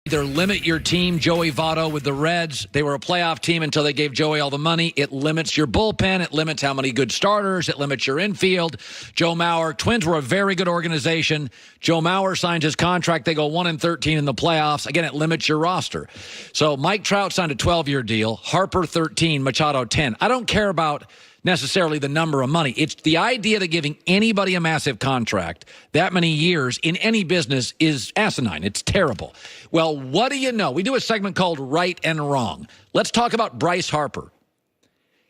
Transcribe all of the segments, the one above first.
Either limit your team, Joey Votto with the Reds. They were a playoff team until they gave Joey all the money. It limits your bullpen. It limits how many good starters. It limits your infield. Joe Mauer, Twins were a very good organization. Joe Mauer signs his contract. They go 1-13 in the playoffs. Again, it limits your roster. So Mike Trout signed a 12-year deal. Harper 13, Machado 10. I don't care about necessarily the number of money. It's the idea that giving anybody a massive contract that many years in any business is asinine. It's terrible. Well, what do you know? We do a segment called Right and Wrong. Let's talk about Bryce Harper.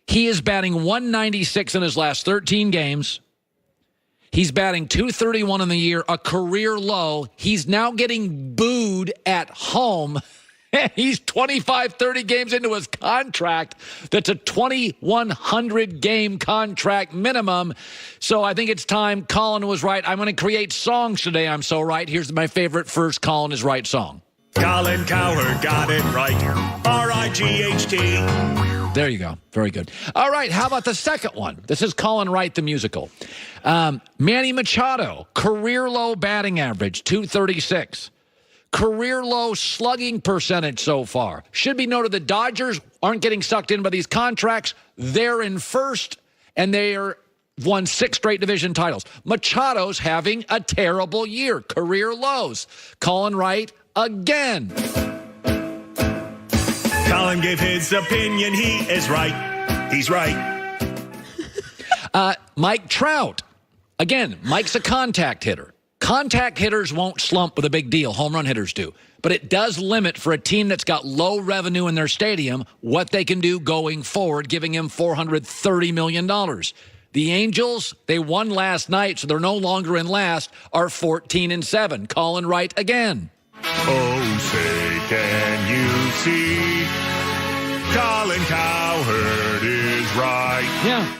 He is batting 196 in his last 13 games. He's batting 231 in the year, a career low. He's now getting booed at home. He's 25, 30 games into his contract. That's a 2,100-game contract minimum. So I think it's time. Colin was right. I'm going to create songs today. I'm so right. Here's my favorite first Colin is right song. Colin Cowherd got it right. R-I-G-H-T. There you go. Very good. All right. How about the second one? This is Colin Wright, the musical. Manny Machado, career low batting average, 236. Career low slugging percentage so far. Should be noted the Dodgers aren't getting sucked in by these contracts. They're in first, and they are won 6 straight division titles. Machado's having a terrible year. Career lows. Colin Wright again. Colin gave his opinion. He is right. He's right. Mike Trout. Again, Mike's a contact hitter. Contact hitters won't slump with a big deal. Home run hitters do. But it does limit for a team that's got low revenue in their stadium what they can do going forward, giving him $430 million. The Angels, they won last night, so they're no longer in last, are 14-7. Colin Wright again. Oh, say, can you see? Colin Cowherd is right. Yeah.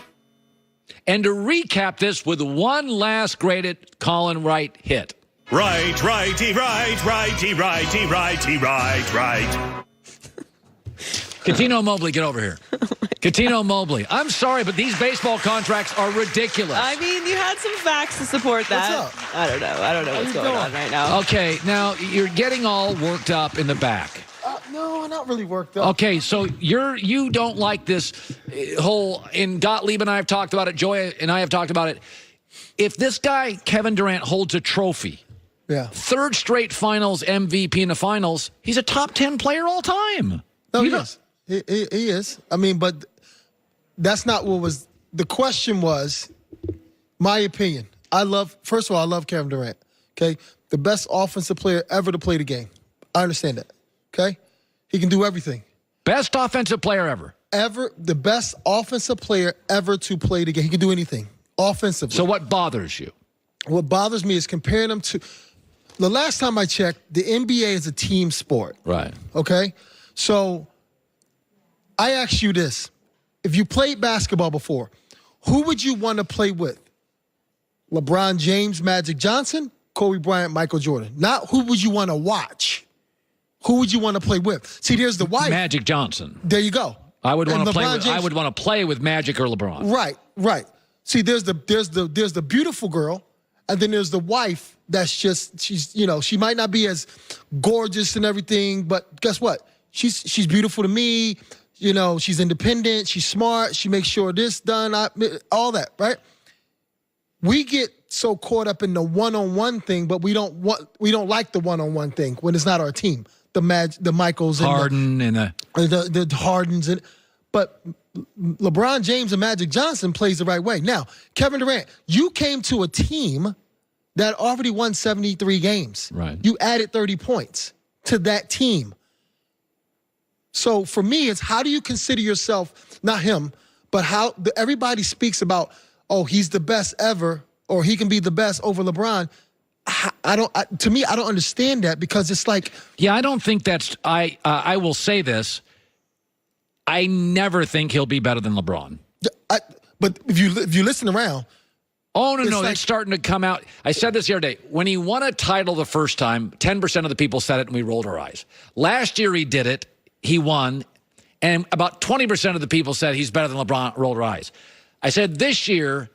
And to recap this with one last graded Colin Wright hit. Right, righty, right, righty, righty, righty, right. Catino Mobley, get over here. Catino Mobley. I'm sorry, but these baseball contracts are ridiculous. I mean, you had some facts to support that. What's up? I don't know what's going on right now. Okay, now you're getting all worked up in the back. No, not really worked up. Okay, so you don't like this whole, and Gottlieb and I have talked about it, Joy and I have talked about it. If this guy, Kevin Durant, holds a trophy, third straight finals MVP in the finals, he's a top 10 player all time. No, he is. He is. I mean, but that's not what was, the question was, my opinion. First of all, I love Kevin Durant, okay? The best offensive player ever to play the game. I understand that, okay? He can do everything. Best offensive player ever. The best offensive player ever to play the game. He can do anything offensively. So what bothers you? What bothers me is comparing him to, the last time I checked, the NBA is a team sport. Right. Okay? So I ask you this. If you played basketball before, who would you want to play with? LeBron James, Magic Johnson, Kobe Bryant, Michael Jordan. Not who would you want to watch. Who would you want to play with? See, there's the wife. Magic Johnson. There you go. I would want to play with Magic or LeBron. Right. See, there's the beautiful girl, and then there's the wife that's just, she might not be as gorgeous and everything, but guess what? She's beautiful to me. She's independent, she's smart, she makes sure this done, all that, right? We get so caught up in the one-on-one thing, but we don't like the one-on-one thing when it's not our team. The Michaels and Harden and the Hardens, but LeBron James and Magic Johnson plays the right way. Now, Kevin Durant, you came to a team that already won 73 games. Right. You added 30 points to that team. So for me, it's how do you consider yourself, not him, but how everybody speaks about, oh, he's the best ever, or he can be the best over LeBron. To me, I don't understand that because it's like. Yeah, I don't think that's, I will say this. I never think he'll be better than LeBron. But if you listen around. Oh, no, that's starting to come out. I said this the other day. When he won a title the first time, 10% of the people said it and we rolled our eyes. Last year he did it. He won, and about 20% of the people said he's better than LeBron, rolled their eyes. I said this year,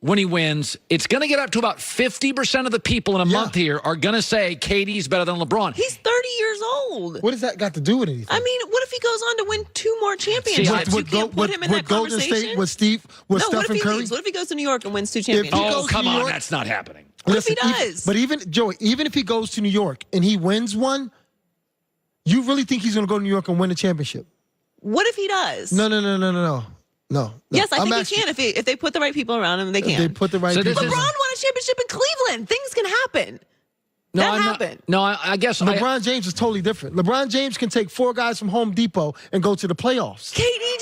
when he wins, it's going to get up to about 50% of the people in a month here are going to say KD's better than LeBron. He's 30 years old. What does that got to do with anything? I mean, what if he goes on to win 2 more championships? You can't put him in that Golden conversation. State with Stephen Curry? Leaves? What if he goes to New York and wins 2 championships? Oh, come on. That's not happening. What if he does? But Joey, even if he goes to New York and he wins one, you really think he's going to go to New York and win a championship? What if he does? No. Yes, I think he can if they put the right people around him. They can. If they put the right people. LeBron won a championship in Cleveland. Things can happen. That happened. I guess LeBron James is totally different. LeBron James can take 4 guys from Home Depot and go to the playoffs. KD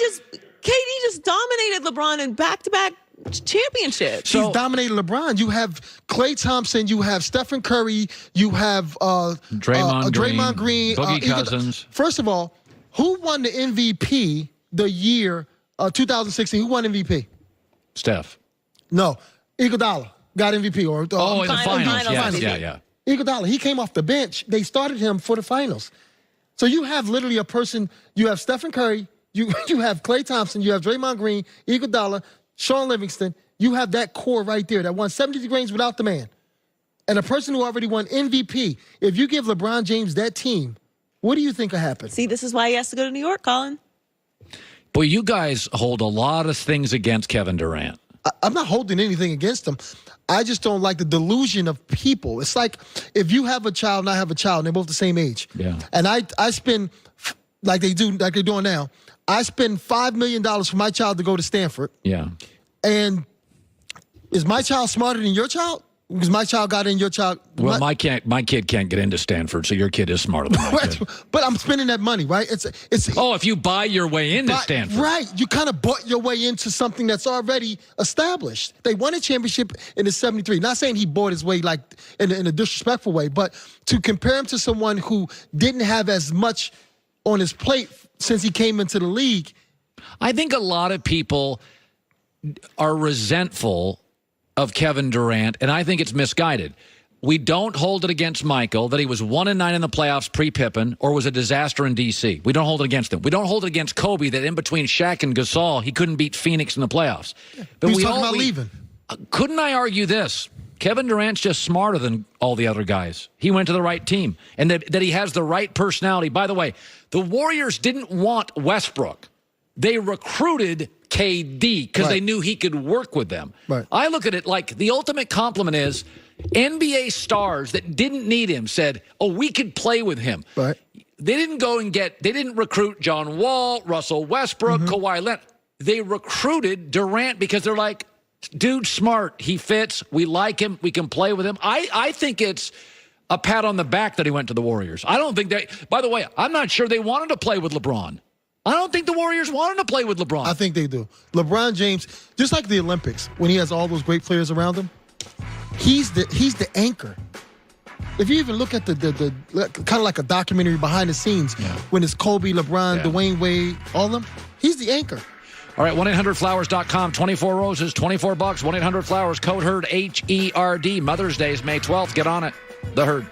just dominated LeBron in back-to-back championships. He's dominated LeBron. You have Klay Thompson. You have Stephen Curry. You have Draymond Green. Boogie Cousins. First of all, who won the MVP the year 2016? Who won MVP? Steph. No. Iguodala got MVP. In the finals. Yeah. Iguodala, he came off the bench. They started him for the finals. So you have literally a person, you have Stephen Curry, you have Klay Thompson, you have Draymond Green, Iguodala, Sean Livingston. You have that core right there that won 70 games without the man. And a person who already won MVP. If you give LeBron James that team, what do you think will happen? See, this is why he has to go to New York, Colin. Boy, you guys hold a lot of things against Kevin Durant. I'm not holding anything against him. I just don't like the delusion of people. It's like if you have a child and I have a child, and they're both the same age. Yeah. And I spend, like they're doing now, I spend $5 million for my child to go to Stanford. Yeah. And is my child smarter than your child? Because my child got in, your child. Well, my kid can't get into Stanford, so your kid is smarter than my kid. But I'm spending that money, right? It's if you buy your way into Stanford. Right. You kind of bought your way into something that's already established. They won a championship in the 73. Not saying he bought his way like in a disrespectful way, but to compare him to someone who didn't have as much on his plate since he came into the league. I think a lot of people are resentful of Kevin Durant, and I think it's misguided. We don't hold it against Michael that he was 1-9 in the playoffs pre-Pippen or was a disaster in D.C. We don't hold it against him. We don't hold it against Kobe that in between Shaq and Gasol, he couldn't beat Phoenix in the playoffs. But He's talking about leaving. Couldn't I argue this? Kevin Durant's just smarter than all the other guys. He went to the right team, and that he has the right personality. By the way, the Warriors didn't want Westbrook. They recruited KD because they knew he could work with them. Right. I look at it like the ultimate compliment is NBA stars that didn't need him said, we could play with him. Right. They didn't recruit John Wall, Russell Westbrook, Kawhi Leonard. They recruited Durant because they're like, dude's smart. He fits. We like him. We can play with him. I think it's a pat on the back that he went to the Warriors. I don't think by the way, I'm not sure they wanted to play with LeBron. I don't think the Warriors wanted to play with LeBron. I think they do. LeBron James, just like the Olympics, when he has all those great players around him, he's the anchor. If you even look at the kind of like a documentary behind the scenes, when it's Kobe, LeBron, Dwayne Wade, all of them, he's the anchor. All right, 1-800-Flowers.com, 24 roses, $24. 1-800-Flowers, code HERD, HERD. Mother's Day is May 12th. Get on it. The Herd.